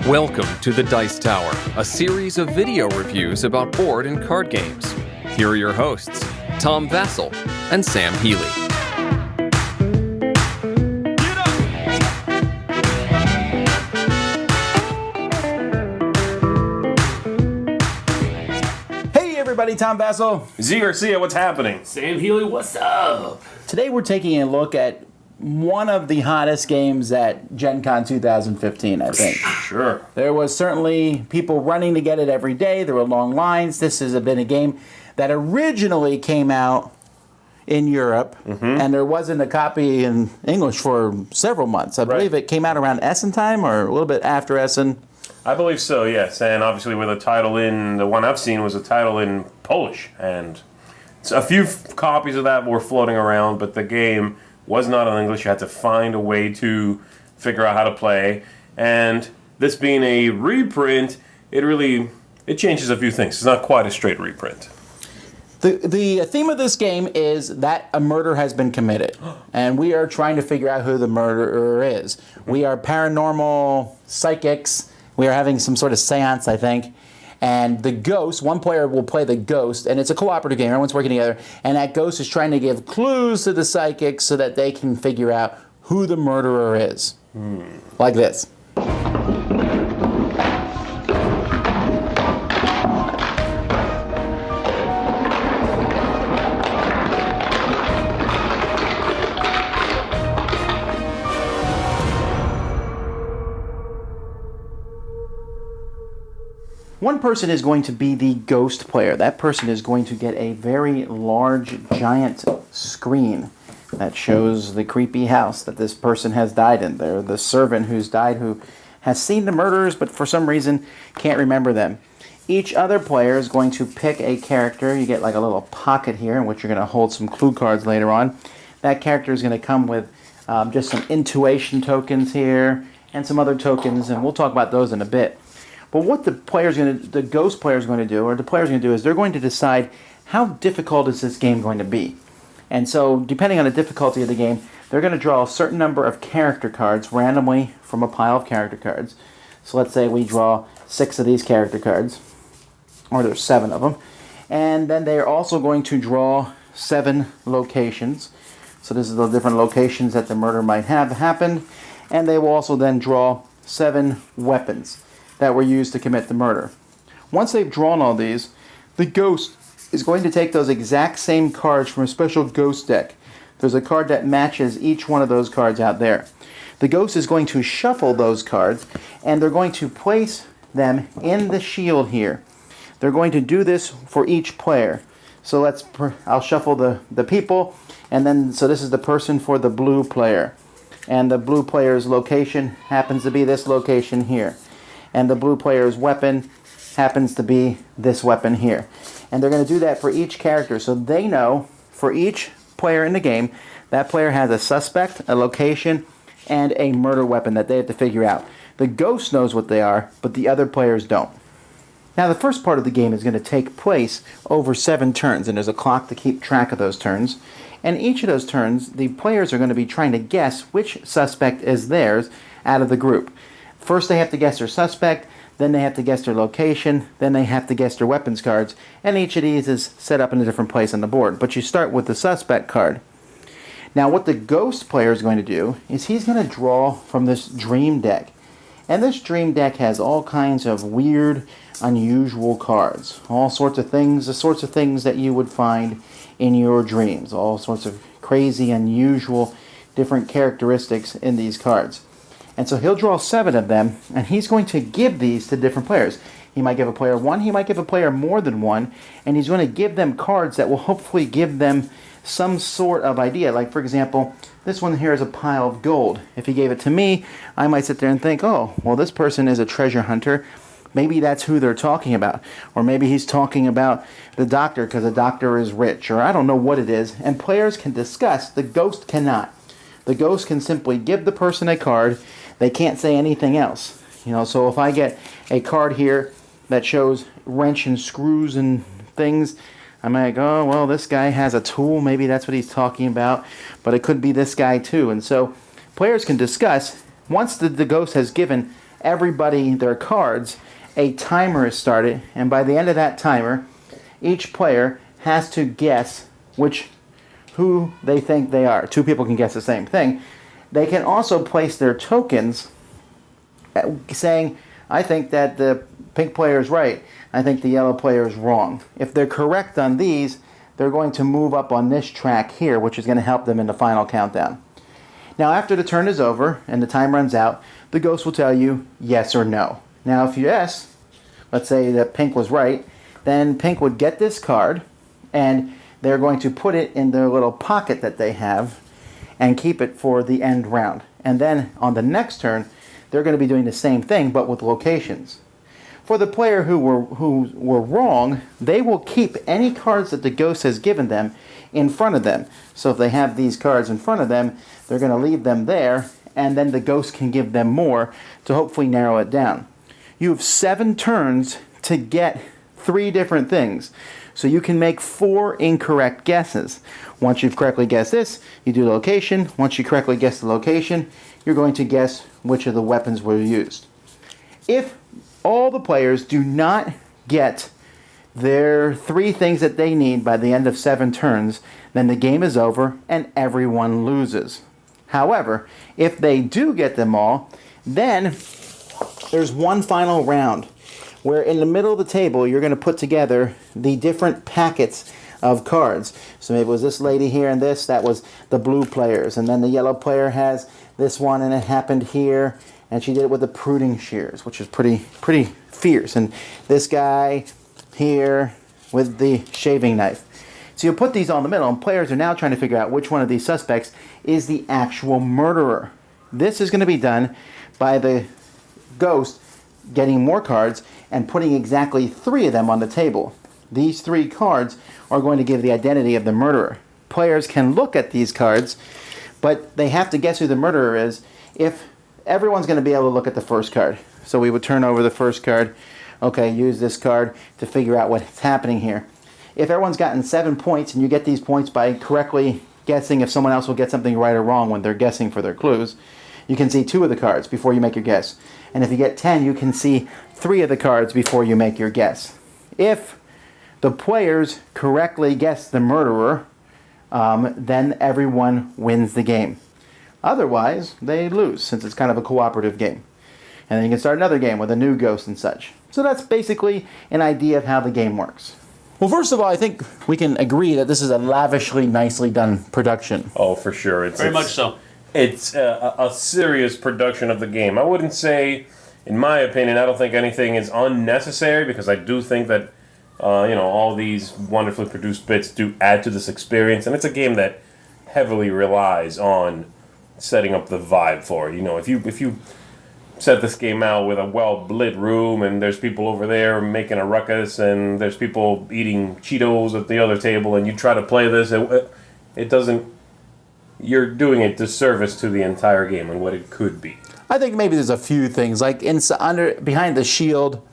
Welcome to the Dice Tower, a series of video reviews about board and card games. Here are your hosts, Tom Vasel and Sam Healey. Hey everybody, Tom Vasel. Zee Garcia, what's happening? Sam Healey, what's up? Today we're taking a look at one of the hottest games at Gen Con 2015, I think. Sure. There was certainly people running to get it every day. There were long lines. This has been a game that originally came out in Europe, and there wasn't a copy in English for several months. I believe it came out around Essen time or a little bit after Essen. I believe so, yes. And obviously with a title in, the one I've seen was a title in Polish. And a few copies of that were floating around, but the game was not in English. You had to find a way to figure out how to play. And this being a reprint, it changes a few things. It's not quite a straight reprint. The theme of this game is that a murder has been committed, and we are trying to figure out who the murderer is. We are paranormal psychics. We are having some sort of seance, I think. And the ghost, one player will play the ghost, and it's a cooperative game, everyone's working together, and that ghost is trying to give clues to the psychics so that they can figure out who the murderer is. Like this. One person is going to be the ghost player. That person is going to get a very large, giant screen that shows the creepy house that this person has died in. They're the servant who's died, who has seen the murderers, but for some reason can't remember them. Each other player is going to pick a character. You get like a little pocket here in which you're going to hold some clue cards later on. That character is going to come with just some intuition tokens here and some other tokens, and we'll talk about those in a bit. But what the ghost player is going to do, or the player is going to do, is they're going to decide how difficult is this game going to be. And so, depending on the difficulty of the game, they're going to draw a certain number of character cards randomly from a pile of character cards. So let's say we draw 6 of these character cards, or there's 7 of them. And then they're also going to draw 7 locations. So this is the different locations that the murder might have happened. And they will also then draw 7 weapons that were used to commit the murder. Once they've drawn all these, the ghost is going to take those exact same cards from a special ghost deck. There's a card that matches each one of those cards out there. The ghost is going to shuffle those cards, and they're going to place them in the shield here. They're going to do this for each player. So I'll shuffle the people, and then, so this is the person for the blue player. And the blue player's location happens to be this location here. And the blue player's weapon happens to be this weapon here. And they're going to do that for each character. So they know, for each player in the game, that player has a suspect, a location, and a murder weapon that they have to figure out. The ghost knows what they are, but the other players don't. Now the first part of the game is going to take place over 7 turns, and there's a clock to keep track of those turns. And each of those turns, the players are going to be trying to guess which suspect is theirs out of the group. First they have to guess their suspect, then they have to guess their location, then they have to guess their weapons cards, and each of these is set up in a different place on the board. But you start with the suspect card. Now what the ghost player is going to do is he's going to draw from this dream deck. And this dream deck has all kinds of weird, unusual cards. All sorts of things, the sorts of things that you would find in your dreams. All sorts of crazy, unusual, different characteristics in these cards. And so he'll draw 7 of them, and he's going to give these to different players. He might give a player 1, he might give a player more than 1, and he's going to give them cards that will hopefully give them some sort of idea. Like, for example, this one here is a pile of gold. If he gave it to me, I might sit there and think, oh, well, this person is a treasure hunter. Maybe that's who they're talking about. Or maybe he's talking about the doctor because the doctor is rich, or I don't know what it is. And players can discuss. The ghost cannot. The ghost can simply give the person a card. They can't say anything else. So if I get a card here that shows wrench and screws and things, I might go, oh, well, this guy has a tool. Maybe that's what he's talking about. But it could be this guy too. And so players can discuss, once the ghost has given everybody their cards, a timer is started, and by the end of that timer, each player has to guess who they think they are. Two people can guess the same thing. They can also place their tokens saying, I think that the pink player is right. I think the yellow player is wrong. If they're correct on these, they're going to move up on this track here, which is going to help them in the final countdown. Now, after the turn is over and the time runs out, the ghost will tell you yes or no. Now, if you yes, let's say that pink was right, then pink would get this card, and they're going to put it in their little pocket that they have and keep it for the end round. And then on the next turn, they're going to be doing the same thing, but with locations. For the player who were wrong, they will keep any cards that the ghost has given them in front of them. So if they have these cards in front of them, they're going to leave them there, and then the ghost can give them more to hopefully narrow it down. You have 7 turns to get 3 different things. So you can make 4 incorrect guesses. Once you've correctly guessed this, you do the location. Once you correctly guess the location, you're going to guess which of the weapons were used. If all the players do not get their 3 things that they need by the end of 7 turns, then the game is over and everyone loses. However, if they do get them all, then there's one final round where in the middle of the table you're going to put together the different packets of cards. So maybe it was this lady here and this, that was the blue players, and then the yellow player has this one and it happened here, and she did it with the pruning shears, which is pretty fierce, and this guy here with the shaving knife. So you'll put these all in the middle, and players are now trying to figure out which one of these suspects is the actual murderer. This is going to be done by the ghost getting more cards and putting exactly 3 of them on the table. These 3 cards are going to give the identity of the murderer. Players can look at these cards, but they have to guess who the murderer is if everyone's going to be able to look at the first card. So we would turn over the first card. Okay, use this card to figure out what's happening here. If everyone's gotten 7 points, and you get these points by correctly guessing if someone else will get something right or wrong when they're guessing for their clues, you can see 2 of the cards before you make your guess. And if you get 10, you can see 3 of the cards before you make your guess. If the players correctly guess the murderer, then everyone wins the game. Otherwise, they lose, since it's kind of a cooperative game. And then you can start another game with a new ghost and such. So that's basically an idea of how the game works. Well, first of all, I think we can agree that this is a lavishly, nicely done production. Oh, for sure. It's Very much so. It's a serious production of the game. I wouldn't say, in my opinion, I don't think anything is unnecessary, because I do think that all these wonderfully produced bits do add to this experience, and it's a game that heavily relies on setting up the vibe for it. If you set this game out with a well-lit room, and there's people over there making a ruckus, and there's people eating Cheetos at the other table, and you try to play this, it doesn't. You're doing a disservice to the entire game and what it could be. I think maybe there's a few things, like behind the shield,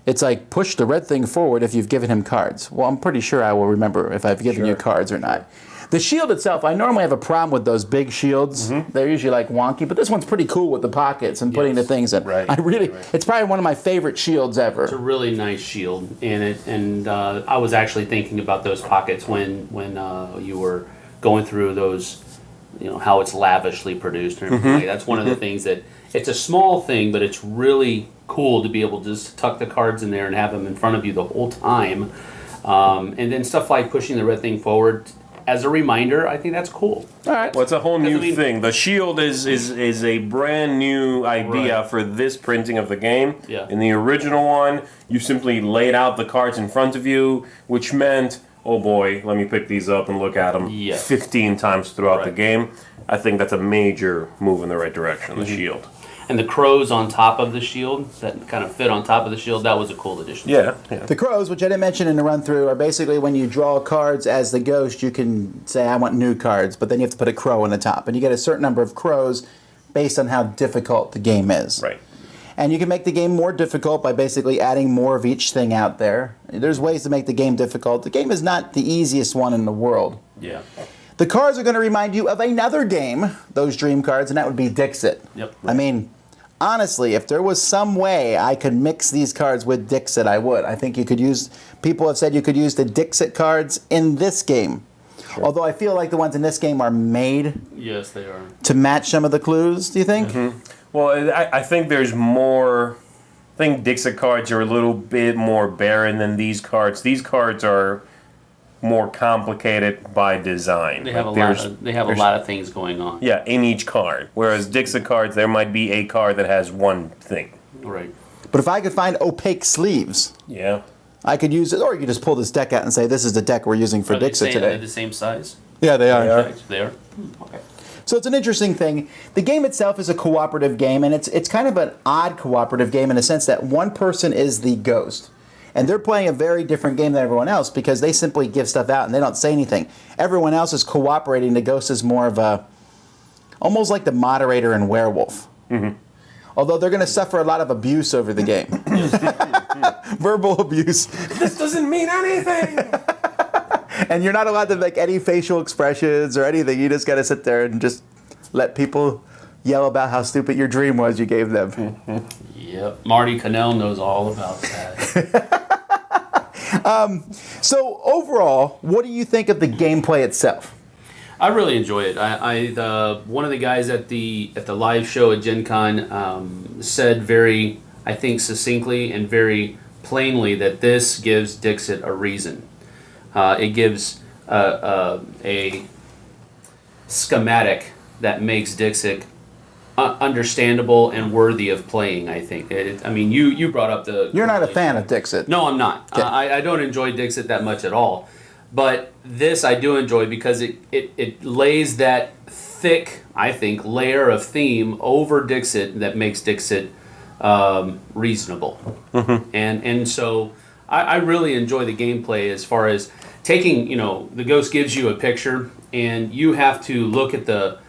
it's like push the red thing forward if you've given him cards. Well, I'm pretty sure I will remember if I've given you cards or not. The shield itself, I normally have a problem with those big shields. Mm-hmm. They're usually like wonky, but this one's pretty cool with the pockets and putting the things in. Right. It's probably one of my favorite shields ever. It's a really nice shield, and I was actually thinking about those pockets when you were going through those, how it's lavishly produced and everything. That's one of the things that, it's a small thing, but it's really cool to be able to just tuck the cards in there and have them in front of you the whole time. And then stuff like pushing the red thing forward, as a reminder, I think that's cool. All right. Well, it's a whole new thing. The shield is a brand new idea for this printing of the game. Yeah. In the original one, you simply laid out the cards in front of you, which meant, oh boy, let me pick these up and look at them 15 times throughout the game. I think that's a major move in the right direction, the shield. And the crows on top of the shield, that kind of fit on top of the shield, that was a cool addition. Yeah. The crows, which I didn't mention in the run-through, are basically when you draw cards as the ghost, you can say, I want new cards, but then you have to put a crow on the top. And you get a certain number of crows based on how difficult the game is. Right. And you can make the game more difficult by basically adding more of each thing out there. There's ways to make the game difficult. The game is not the easiest one in the world. Yeah. The cards are going to remind you of another game, those dream cards, and that would be Dixit. Yep. I mean, honestly, if there was some way I could mix these cards with Dixit, I would. I think you could use, people have said you could use the Dixit cards in this game. Sure. Although I feel like the ones in this game are made Yes, they are. to match some of the clues, do you think? Mm-hmm. Well, I think there's more. I think Dixit cards are a little bit more barren than these cards. These cards are more complicated by design. They have a lot of things going on. Yeah, in each card. Whereas Dixit cards, there might be a card that has one thing. Right. But if I could find opaque sleeves, Yeah. I could use it, or you could just pull this deck out and say, this is the deck we're using for Dixit today. Are they the same size? Yeah, they are. They are? Okay. So it's an interesting thing. The game itself is a cooperative game, and it's kind of an odd cooperative game in the sense that one person is the ghost. And they're playing a very different game than everyone else because they simply give stuff out and they don't say anything. Everyone else is cooperating. The ghost is more of a, almost like the moderator in Werewolf. Mm-hmm. Although they're going to suffer a lot of abuse over the game. Verbal abuse. This doesn't mean anything! And you're not allowed to make any facial expressions or anything. You just got to sit there and just let people yell about how stupid your dream was you gave them. Mm-hmm. Yep. Marty Cannell knows all about that. So overall, what do you think of the gameplay itself? I really enjoy it. One of the guys at the live show at Gen Con said very, I think, succinctly and very plainly that this gives Dixit a reason. It gives a schematic that makes Dixit understandable and worthy of playing, I think. You brought up the... You're not a fan of Dixit. No, I'm not. Okay. I don't enjoy Dixit that much at all. But this I do enjoy because it lays that thick, I think, layer of theme over Dixit that makes Dixit reasonable. Mm-hmm. And so I really enjoy the gameplay as far as taking, the ghost gives you a picture and you have to look at the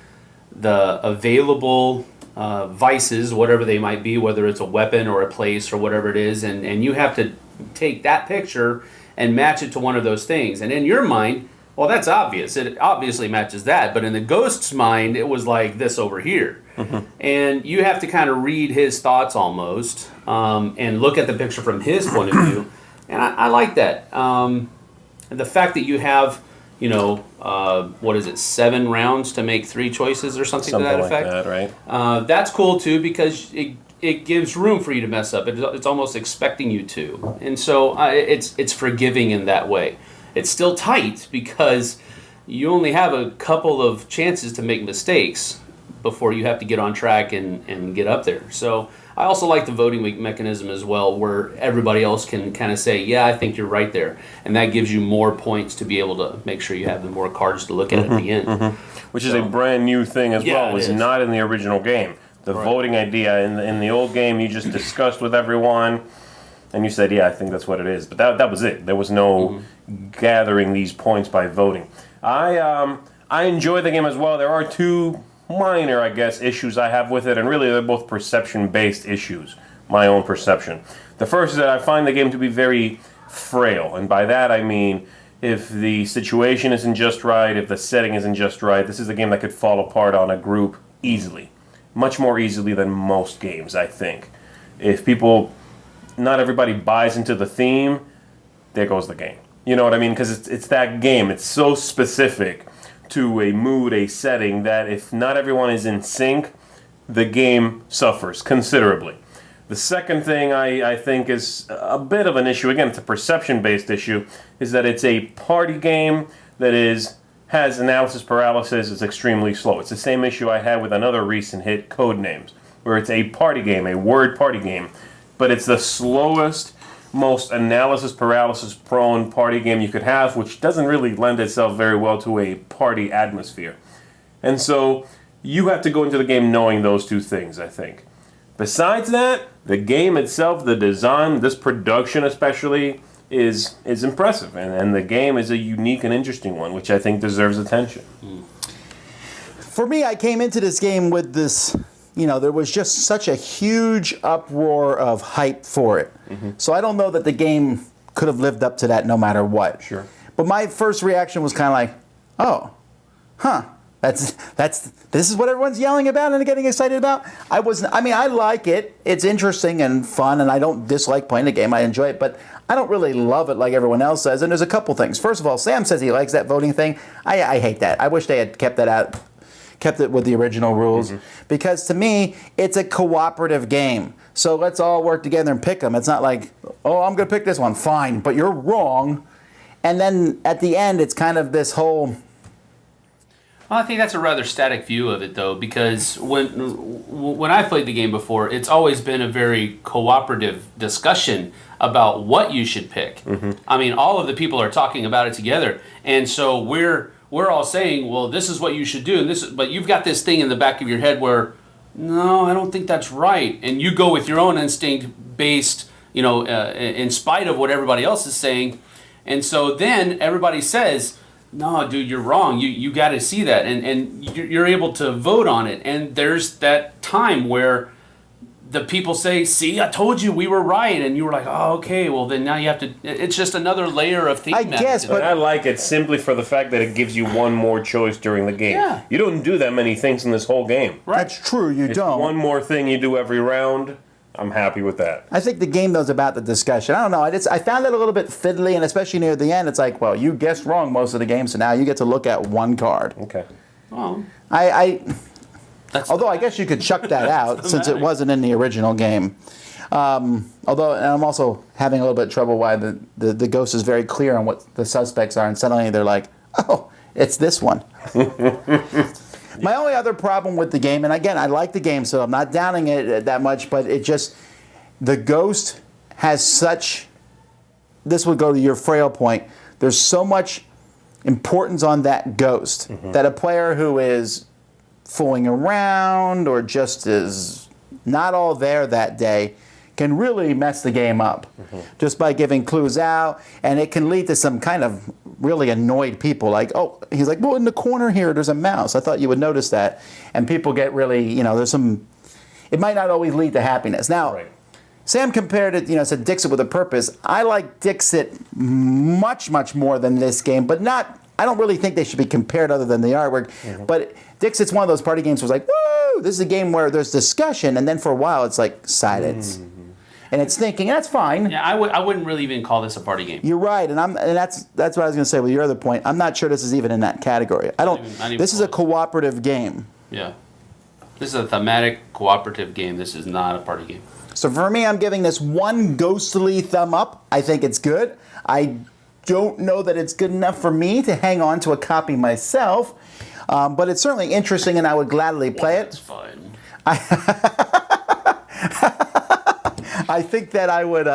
available vices, whatever they might be, whether it's a weapon or a place or whatever it is, and you have to take that picture and match it to one of those things. And in your mind, well, that's obvious. It obviously matches that. But in the ghost's mind, it was like this over here. Mm-hmm. And you have to kind of read his thoughts almost and look at the picture from his point of view. And I like that. The fact that you have, 7 rounds to make 3 choices or something to that effect. Something like that, right? That's cool too because it gives room for you to mess up. It's almost expecting you to, and so it's forgiving in that way. It's still tight because you only have a couple of chances to make mistakes before you have to get on track and get up there. So I also like the voting mechanism as well, where everybody else can kind of say, yeah, I think you're right there. And that gives you more points to be able to make sure you have the more cards to look at the end. Mm-hmm. Which is a brand new thing as well. It was not in the original game. The voting idea in the old game, you just discussed with everyone, and you said, yeah, I think that's what it is. But that was it. There was no gathering these points by voting. I enjoy the game as well. There are 2 minor, I guess, issues I have with it, and really they're both perception-based issues, my own perception. The first is that I find the game to be very frail, and by that I mean if the situation isn't just right, if the setting isn't just right, this is a game that could fall apart on a group easily. Much more easily than most games, I think. If not everybody buys into the theme, there goes the game. You know what I mean? Because it's that game. It's so specific to a mood, a setting, that if not everyone is in sync, the game suffers considerably. The second thing I think is a bit of an issue, again, it's a perception-based issue, is that it's a party game that has analysis paralysis, is extremely slow. It's the same issue I had with another recent hit, Codenames, where it's a party game, a word party game, but it's the slowest, most analysis paralysis prone party game you could have, which doesn't really lend itself very well to a party atmosphere. And so you have to go into the game knowing those 2 things, I think. Besides that, the game itself, the design, this production especially, is impressive, and the game is a unique and interesting one, which I think deserves attention. For me, I came into this game with this, there was just such a huge uproar of hype for it. Mm-hmm. So I don't know that the game could have lived up to that no matter what. Sure. But my first reaction was kind of like, oh, huh, This is what everyone's yelling about and getting excited about. I like it. It's interesting and fun, and I don't dislike playing the game. I enjoy it, but I don't really love it like everyone else says. And there's a couple things. First of all, Sam says he likes that voting thing. I hate that. I wish they had kept that out, kept it with the original rules, because to me, it's a cooperative game. So let's all work together and pick them. It's not like, oh, I'm going to pick this one. Fine, but you're wrong. And then at the end, it's kind of this whole... Well, I think that's a rather static view of it, though, because when I played the game before, it's always been a very cooperative discussion about what you should pick. I mean, all of the people are talking about it together, and so we're all saying, well, this is what you should do, and but you've got this thing in the back of your head where, no, I don't think that's right, and you go with your own instinct based, in spite of what everybody else is saying, and so then everybody says, no, dude, you're wrong. You got to see that, and you're able to vote on it. And there's that time where the people say, "See, I told you we were right," and you were like, "Oh, okay. Well, then now you have to." It's just another layer of theme. I guess, but I like it simply for the fact that it gives you one more choice during the game. Yeah. You don't do that many things in this whole game. Right. That's true. You don't. One more thing you do every round. I'm happy with that. I think the game, though, is about the discussion. I don't know. I found it a little bit fiddly, and especially near the end, it's like, well, you guessed wrong most of the game, so now you get to look at one card. Okay. Well, Although I guess you could chuck that out since it wasn't in the original game. Although, and I'm also having a little bit of trouble why the ghost is very clear on what the suspects are, and suddenly they're like, oh, it's this one. My only other problem with the game, and again, I like the game, so I'm not downing it that much, but the ghost has such, this would go to your frail point, there's so much importance on that ghost that a player who is fooling around or just is not all there that day can really mess the game up just by giving clues out, and it can lead to some kind of really annoyed people like, oh, he's like, well, in the corner here there's a mouse. I thought you would notice that. And people get really, there's some, it might not always lead to happiness. Now, Sam compared it, said Dixit with a purpose. I like Dixit much, much more than this game, but not, I don't really think they should be compared other than the artwork. But Dixit's one of those party games where it's like, woo, this is a game where there's discussion, and then for a while it's like silence. And it's thinking, that's fine. yeah, I wouldn't really even call this a party game. You're right, and that's what I was going to say with your other point. I'm not sure this is even in that category. Not even This is a cooperative game. Yeah. This is a thematic cooperative game. This is not a party game. So for me, I'm giving this one ghostly thumb up. I think it's good. I don't know that it's good enough for me to hang on to a copy myself, but it's certainly interesting, and I would gladly play That's it. fun. I think that I would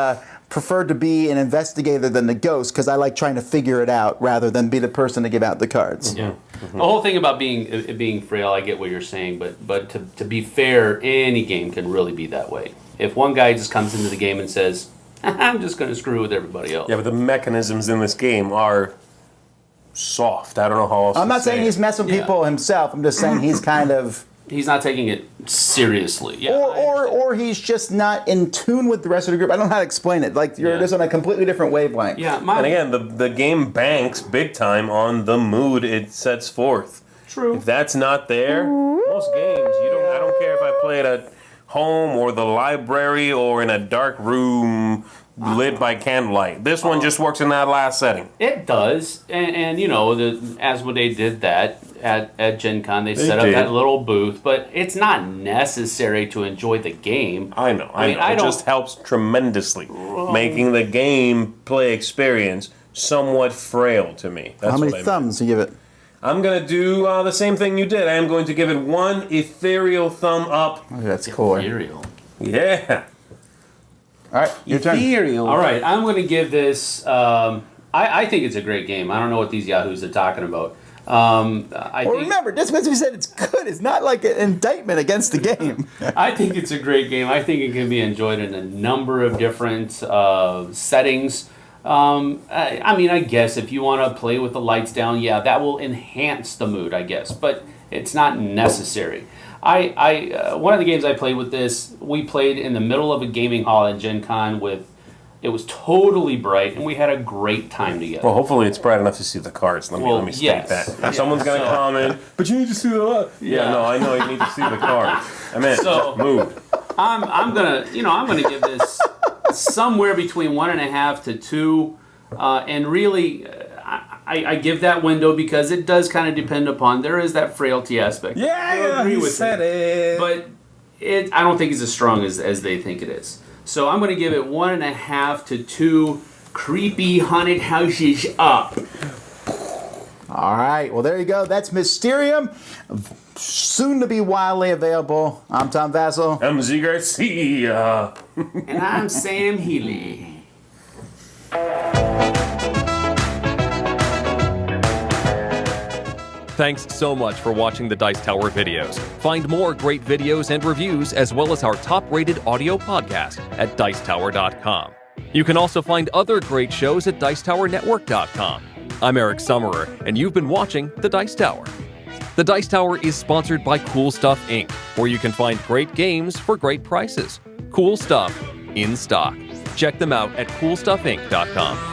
prefer to be an investigator than the ghost, because I like trying to figure it out rather than be the person to give out the cards. Yeah. The whole thing about being frail, I get what you're saying, but to be fair, any game can really be that way. If one guy just comes into the game and says, I'm just going to screw with everybody else. Yeah, but the mechanisms in this game are soft. I don't know how else I'm to not say saying it. he's messing with people himself. I'm just saying he's kind of... He's not taking it seriously. Yeah, or he's just not in tune with the rest of the group. I don't know how to explain it. Like, you're just on a completely different wavelength. Yeah, And again, the game banks big time on the mood it sets forth. True. If that's not there, most games, I don't care if I play it at home or the library or in a dark room lit by candlelight. This one just works in that last setting. It does, and the Asmodee did that at Gen Con. They set up did. that little booth, but it's not necessary to enjoy the game. I know. It just helps tremendously, making the gameplay experience somewhat frail to me. That's How many what I thumbs do you give it? I'm going to do the same thing you did. I am going to give it one ethereal thumb up. Oh, that's cool. Ethereal. Yeah. All right, your turn. Ethereal. All right, I'm going to give this. I think it's a great game. I don't know what these yahoos are talking about. Remember, just because we said it's good, it's not like an indictment against the game. I think it's a great game. I think it can be enjoyed in a number of different settings. I guess if you want to play with the lights down, yeah, that will enhance the mood, I guess. But it's not necessary. One of the games I played with this, we played in the middle of a gaming hall at Gen Con with It was totally bright, and we had a great time together. Well, hopefully it's bright enough to see the cards. Let me state yes. that. Yeah. Someone's going to comment, but you need to see the lot. Yeah, no, I know you need to see the cards. I meant mood. I'm gonna give this somewhere between 1.5 to 2, and really, I give that window because it does kind of depend upon. There is that frailty aspect. Yeah, agree with it. But I don't think it's as strong as they think it is. So I'm going to give it 1.5 to 2 creepy haunted houses up. All right, well, there you go. That's Mysterium, soon to be widely available. I'm Tom Vasel. I'm Zee Garcia. And I'm Sam Healey. Thanks so much for watching the Dice Tower videos. Find more great videos and reviews, as well as our top-rated audio podcast at Dicetower.com. You can also find other great shows at Dicetowernetwork.com. I'm Eric Summerer, and you've been watching The Dice Tower. The Dice Tower is sponsored by Cool Stuff Inc., where you can find great games for great prices. Cool stuff in stock. Check them out at CoolStuffInc.com.